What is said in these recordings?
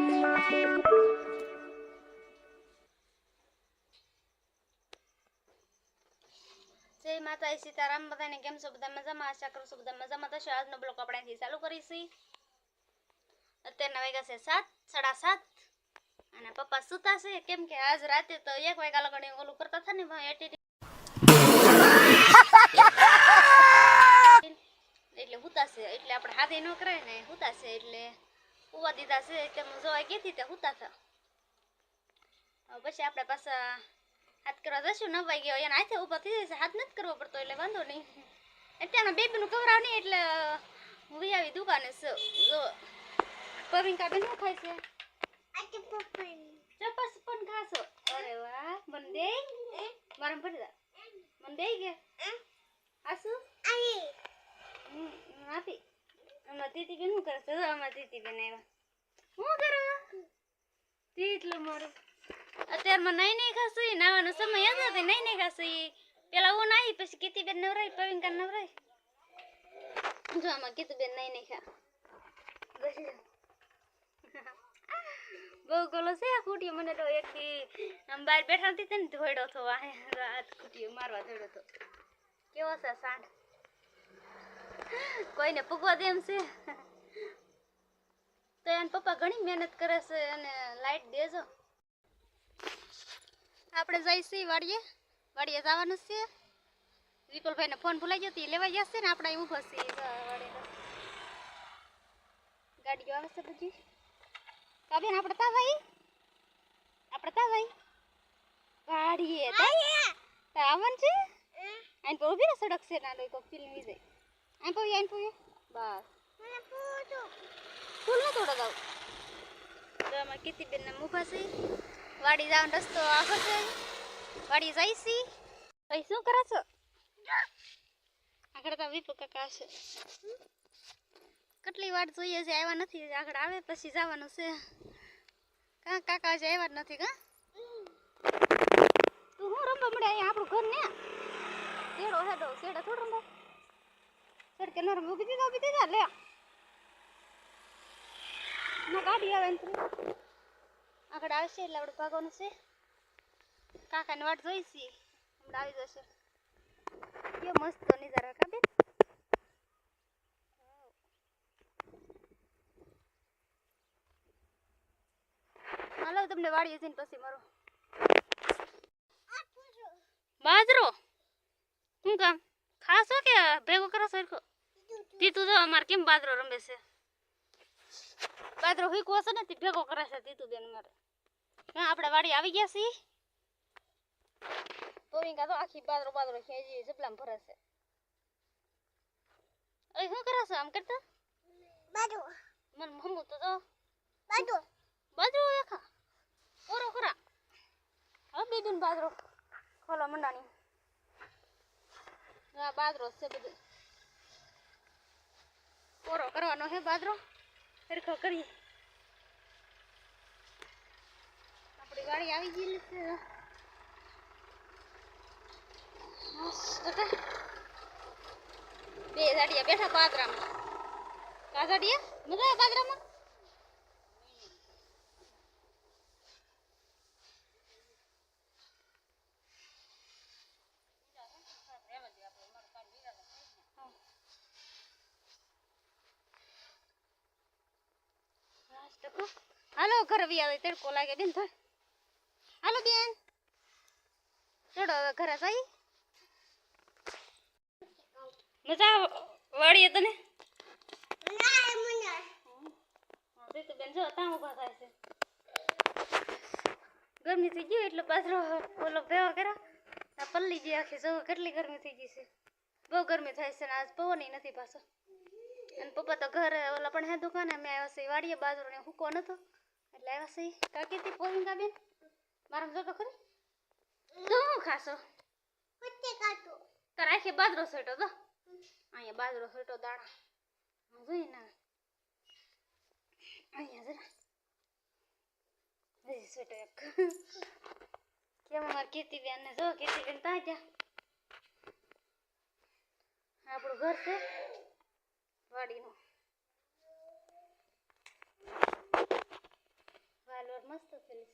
જય માતા સીતારામ બધાને કેમ છો બધા મજામાં આશા કરું છું બધા મજામાં થશે આજનો બ્લોગ આપણે અહીંથી ચાલુ કરીશું અત્યારના વાગ્યા છે 7:30 અને પપ્પા સુતા છે કેમ કે આજ રાતે તો 1 વાગ્યા લગણી ઓલું કરતા હતા ને એટલે હુતા છે એટલે આપણે હાથે ન કરાય ને હુતા છે એટલે ઉવા દીધા છે તેમ જોવા ગઈ હતી તે હુતા હતા પછી આપણે પાછા હાથ કરવા જશું 9 વાગ્યા એને હાથે ઊભા થઈ જશે હાથ નથી કરવો પડતો એટલે વાંધો નહીં અત્યારના બેબીનું કવરાવ નહીં એટલે હું આવી દુકાને જો પવિંકા બેન શું ખાય છે ચપસ પણ ખાશો અરે વાહ મને દે મારા પડી જા મને દે કે આસુ આપી અમાર દીદી બેન શું કરે છે અમાર દીદી બેન આવ્યા શું કરો દીટલું મારું અત્યારમાં નહીં ખાસું નાવાનો સમય હતો નહીં ખાસું પેલા હું નાહી પછી કીતીબેન નવરાય પવિંકા નવરાય જો આમાં કીતુબેન નહીં ખા બહુ ગોલો છે આ કુટીઓ મને તો એકથી આમ બહાર બેઠા હતી ને ધોડ્યો હતો આ કુટીઓ મારવા ધોડ્યો હતો કેવો છે સાંડ કોઈને પૂગવા દે એમ છે તો એને પપ્પા ઘણી મહેનત કરે છે અને લાઈટ દેજો આપણે જઈશું વાડીએ જવાનું છે વિપુલભાઈને ફોન ભૂલાઈ ગયો તો લેવા જશે ને આપણે અહીં ઊભા છીએ ગાડીઓ આવે છે બધી કાબેન આપણે તા ભાઈ વાડીએ આવન છે આઈન પર ઊભી ને સડક છે ના લોકો ફિલ્મ જાય આઈન પર બસ ફૂલ ન તોડો દાવ તો અમાર કીતીબેન ના ઊભા છે વાડી જવાનો રસ્તો આગળ છે વાડી જઈશી ભાઈ શું કરો છો આગળ તો વિપુ કાકા છે કેટલી વાર જોઈએ છે આવ્યા નથી આગળ આવે પછી જવાનું છે કાકા આજે આવ્યા જ નથી કા તું હું રમવા મળે અહીંયા આપણું ઘર ને શેડા થોડ રમવા શેડ કે ન રમવા ઊભી દીધા લે ના ગાડી આવે ને આગળ આવશે એટલે આપણે ભાગવાનું છે કાકાને વાટ જોઈશી હમણાં આવી જશે કેવો મસ્ત નજારો કાબેન હાલો તમને વાડીએ જઈને પછી મારો બાજરો શું કામ ખાશો કે ભેગો કરો સરખો તીતું તો અમારે કેમ બાજરો રમે છે બાજરો હુકવો છે ને તે ભેગો કરે છે તીતું બેન મારે હા આપણે વાડી આવી ગયા છીએ પવિંકા તો આખી બાજરો ખેંચી જપલામાં ભરે છે અરે શું કરે છે આમ કરતા બાજરો મને મમ્મુ તો બાજરો એખા ઓરો ખરા હવે બેબીન બાજરો ખોલા મંડાની હા બાજરો છે બધું ઓરો કરવાનો હે બાજરો સરખો કરી આપણી વાડી આવી ગયેલી છે બે ઝાડિયા બેઠા બાજરામાં કા ઝાડિયા મજા આવે બાજરામાં હાલો ઘર વી આવે તડકો લાગે બેન થાય હાલો બેન ચડો હવે ઘરે જઈ મજા વાળીએ તને તો બેન જો ત્યાં ઉભા થાય છે ગરમી થઈ ગઈ એટલે પાછો ઓલો ભેગો કર્યા પલ્લી ગઈ આખી જો કેટલી ગરમી થઈ ગઈ છે બહુ ગરમી થાય છે ને આજ પવન નથી પાછો અને પપ્પા તો ઘરે ઓલા પણ હે દુકાને અમે આવ્યા છે વાડીએ બાજરો ને હુકો નતો એટલે આવ્યા છે કાકી થી પવિંકા બેન મારા જો તો ખરી શું ખાશો તાર આખી બાજરો સેટો તો અહીંયા બાજરો સેટો દાણા જોઈ ના અહીંયા જરા સેટો એક કેમ અમારી કીર્તિબેન ને જો કીર્તિબેન તા ગયા આપણું ઘર છે વાડીનું મસ્ત ફેલીસ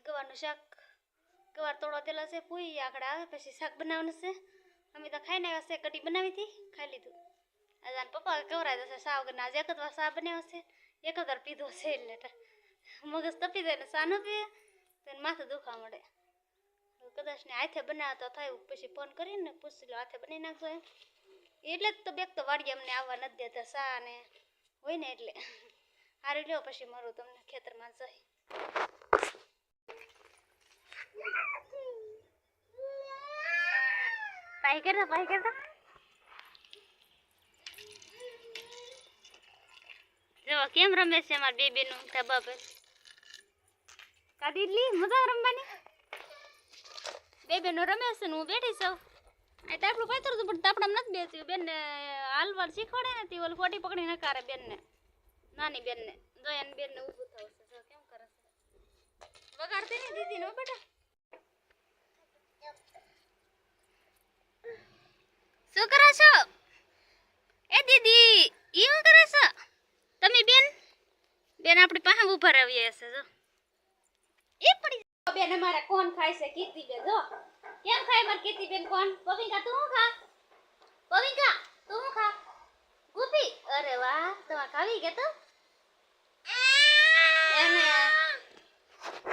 ગવારનું શાક ગવાર તોડવા દેલા છે પૂઈ આખડે આવે પછી શાક બનાવવાનું છે અમે તો ખાઈને આવ્યા છે કઢી બનાવી હતી ખાઈ લીધું આજે પપ્પા કવરાય જશે સા વગર આજે એક જ વાર સા બનાવ્યો છે એક જ વાર પીધો છે એટલે મગજ તપી જાય ને સા ન પીએ તો માથું દુખવા મળે કદાચ ને હાથે બનાવતો થાય પછી ફોન કરીને પૂછી લો હાથે બનાવી નાખજો એમ એટલે જ તો બેક તો વાડીએ અમને આવવા નથી દેતા સા ને હોય ને એટલે હારી લ્યો પછી મારું તમને ખેતરમાં જઈ પાઈ કરતા જો કેમ રમે છે અમાર બેબીનું ધાબા પર કાઢી લી મજા રમવાની બેબીનું રમે છે ને હું બેઠી છું આ તાપડું પાથરું હતું પણ તાપડામાં નથી બેસ્યું બેનને હાલવાર શીખવાડે ને તે ઓલી ખોટી પકડી નકારે બેનને નાની બેનને જો એને બેનને ઊભું થવું છે જો કેમ કરે છે વગાડતી નહીં દીદી નો બેટા શું કરો છો એ દીદી ઈ શું કરે છે તમે બેન આપણી પાસે ઊભા રહીએ છે જો એ પડી બેન અમારા કોણ ખાય છે કીર્તિ બેન જો કેમ ખાય માર કીર્તિ બેન કોણ પવિકા તું ખા પવિકા તું ખા ગુપી અરે વાહ તમાર ખાવી કે તો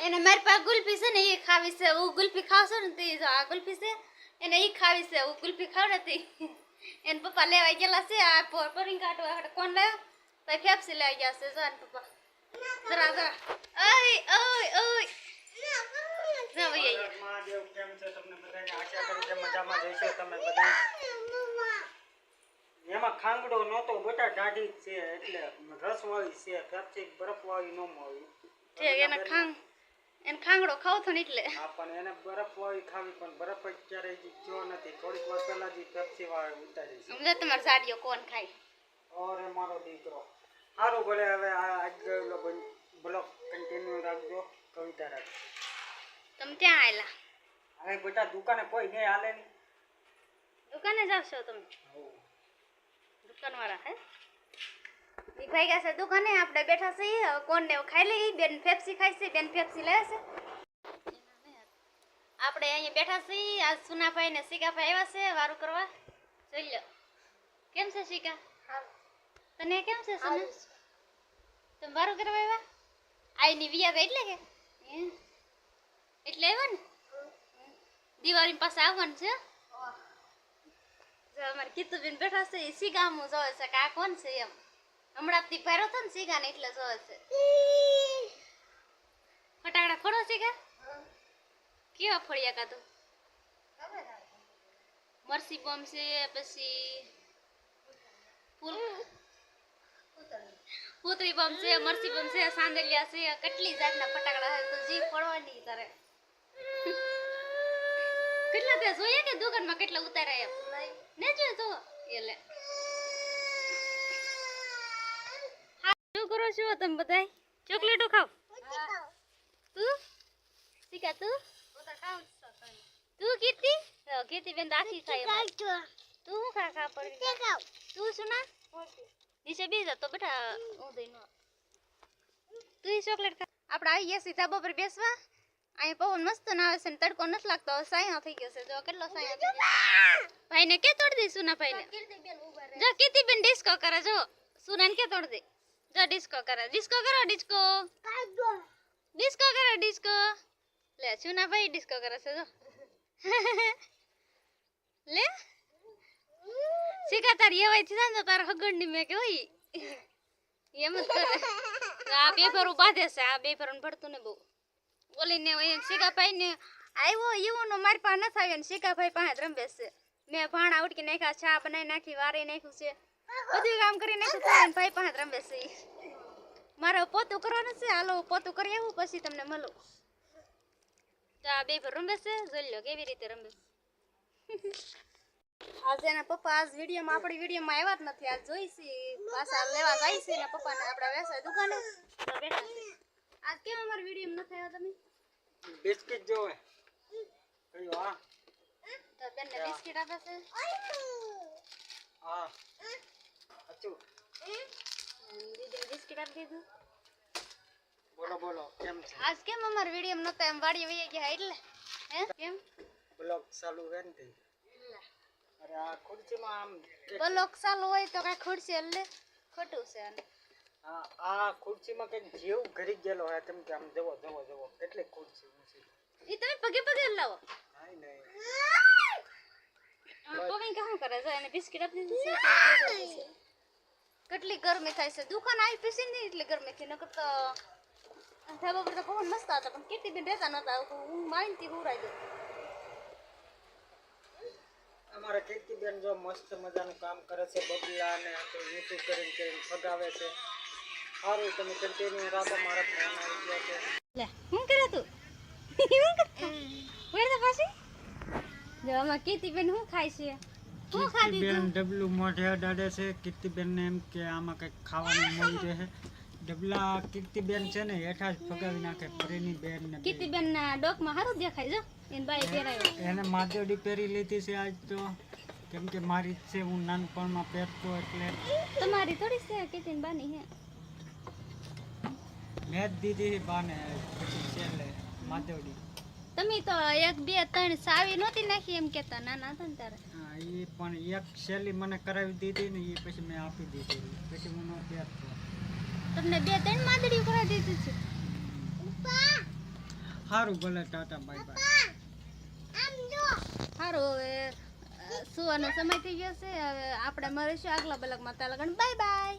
એને મારી પાસે ગુલ્ફી છે ને એ ખાવી છે હું ગુલ્ફી ખાવશો ને તે જો આ ગુલ્ફી છે એને ઈ ખાવી છે હું ગુલ્ફી ખાવ નથી એને પપ્પા લેવા ગયેલા છે આ પવિકા તો કોણ લાવ્યો ભાઈ ફેફસી લઈ ગયા છે જો પપ્પા જરા ઓય ઓય ઓય ના ભઈ મહાદેવ કેમ છે તમને બધાને આશા કરું કે મજામાં જઈશો તમે બધા એમાં ખાંગડો નતો બેટા દાઢી છે એટલે રસ વાળી છે ફેફસી બરફ વાળી નો મળી ઠીક એને ખાંગડો ખાવ તો ને એટલે હા પણ એને બરફ વાળી ખાવી પણ બરફ જ ક્યારે જો નથી થોડીક વાર પહેલા જ ફેફસી વાળી ઉતારી છે સમજે તમાર સાડીઓ કોણ ખાય ઓરે મારો દીકરો હારું ભલે હવે આજ બ્લોગ કન્ટિન્યુ રાખજો કવિતા રાખજો તમે ક્યાં આયલા હવે બેટા દુકાને કોઈ નહીં હાલે નહીં દુકાને જાવશો તમે દુકાનવાળા હે ઈ ભાઈ ગયા છે દુકાને આપણે બેઠા છીએ હવે કોણને ખાઈ લઈ બેન ફેફસી ખાઈ છે બેન ફેફસી લે છે આપણે અહીંયા બેઠા છીએ આજ સુનાભાઈ ને શીકાભાઈ આવ્યા છે વારું કરવા જોઈ લો કેમ છે શીકા તને કેમ છે સુના તમે વારું કરવા આવ્યા આઈની વિયા એટલે કે એટલે આવ્યો ને દિવાળી પાસે આવવાનું છે જો અમારે કીતુબેન બેઠા છે એ સીગામું જોવે છે કે આ કોણ છે એમ હમણાંથી ભર્યો હતો ને સીગાને એટલે જોવે છે ફટાકડા ફોડો સીગા કેવા ફોડ્યા કાતું મરસી બોમ્બ છે પછી પૂતળી બોમ્બ છે મરસી બોમ્બ છે સાંદલિયા છે કેટલી જાતના ફટાકડા છે તો જે ફોડવાની તારે કેટલા તે જોઈએ કે દુકાનમાં કેટલા ઉતાર્યા એમ ને જોઈ તો એટલે શું કરો છો તમે બધાય ચોકલેટો ખાવ તું શીખા તું કીર્તિ કીર્તિ બેન દાખી ખાય તું શું ખા પડી તું સુના નીચે બેસા તો બેટા હું દઈ નો તું ચોકલેટ ખા આપણે આવી ગયા સીધા બપોર બેસવા અહીં પવન મસ્ત ના આવે છે ને તડકો નથી લાગતો સાયા થઈ ગયો છે જો કેટલો સાયા થઈ ગયો ભાઈને કે તોડ દે સુના ભાઈને જો કીર્તિબેન ડિસ્કો કરે જો સુનાને કે તોડ દે જો ડિસ્કો કરે ડિસ્કો કરો ડિસ્કો ડિસ્કો કરો ડિસ્કો લે સુના ભાઈ ડિસ્કો કરે છે જો લે શીખા તારી એવાય થી જાન તાર હગડની મે કે હોય એમ જ કરે આ બે ફરું બાંધે છે આ બે ફરન પડતું ને બહુ બોલીને શીખાભાઈ ને આવ્યો એવું નો મારી પાસે નથી આવ્યો ને શીખાભાઈ પાસે રમે છે મેં ભાણા ઉટકી નાખ્યા ચા બનાવી નાખી વારી નાખ્યું છે બધું કામ કરી નાખ્યું ભાઈ પાસે રમે છે મારે પોતું કરવાનું છે હાલો પોતું કરી આવું પછી તમને મળું તો આ બે પર રમે છે જોઈ લો કેવી રીતે રમે આજે એના પપ્પા આજ વિડીયોમાં આપણી વિડીયોમાં આવ્યા જ નથી આજ જોઈશી પાછા લેવા જાય છે ને પપ્પાને આપણા વેસાય દુકાને તો બેઠા છે આજ કેમ અમાર વિડીયો નથી આવ્યા તમે બિસ્કિટ જોવે કયો આ તો બેનને બિસ્કિટ આપે છે હા અચુ દીદી બિસ્કિટ આપી દીધું બોલો બોલો કેમ છે? આજ કેમ અમાર વિડીયો નતો એમ વાડી વહી ગયા એટલે હે કેમ બ્લોગ ચાલુ હે ને તે. અરે આ ખુરશીમાં આમ બ્લોક ચાલુ હોય તો કઈ ખુરશી એટલે ખોટું છે આને. આ ખુરશીમાં કઈક જીવ ઘરી ગયેલો હે કેમ કે આમ જવો જવો જવો કેટલી ખુરશી ઊંચી. ઈ તમે પગે પગે લાવો નહીં નહીં પવન કામ કરે છે એને બિસ્કિટ આપી દીધી છે કેટલી ગરમી થાય છે દુકાન આવી પીસી નહીં એટલે ગરમી થી નકર તો ધાબા પર તો પવન મસ્ત હતા પણ કેટલી બેન રહેતા નતા હું માઇનથી હુરાઈ ગયો અમારા કીર્તિબેન જો મસ્ત મજાનું કામ કરે છે બબલા ને તો ઊંચું કરીને કરીને ફગાવે છે. સારું તમે કન્ટિન્યુ રાખો મારા ફોન આવી ગયા છે. લે હું કરે તું વેર તો પાછી જો આમાં કીર્તિબેન હું ખાય છે હું ખાધી કીર્તિબેન તું ડબલું મોઢે અડાડે છે. કીર્તિબેન ને એમ કે આમાં કંઈક ખાવાનું મળી રહે. ડબલા કીર્તિબેન છે ને હેઠા જ ફગાવી નાખે પરીની બેન ને કીર્તિબેન ના ડોકમાં સારું દેખાય જો એને બાઈ પહેરાયો એને માધવડી પહેરી લીધી છે આજ તો કેમ કે મારી જ છે હું નાનપણમાં પહેરતો એટલે તમારી થોડી છે કીર્તિન બાની હે મેં જ દીધી બાને પછી છેલ્લે માધવડી. તમે તો 1 2 3 સાવી નહોતી નાખી એમ કેતા નાના હતા ને ત્યારે હા એ પણ એક શેલી મને કરાવી દીધી ને એ પછી મેં આપી દીધી પછી હું નો પહેરતો. તમને 2 3 માદડીઓ કરાવી દીધી છે સારું ભલે ટાટા બાય બાય. સારું હવે સુવાનો સમય થઈ ગયો છે હવે આપણે મળીશું આગલા બ્લોગમાં ત્યાં લગન બાય બાય.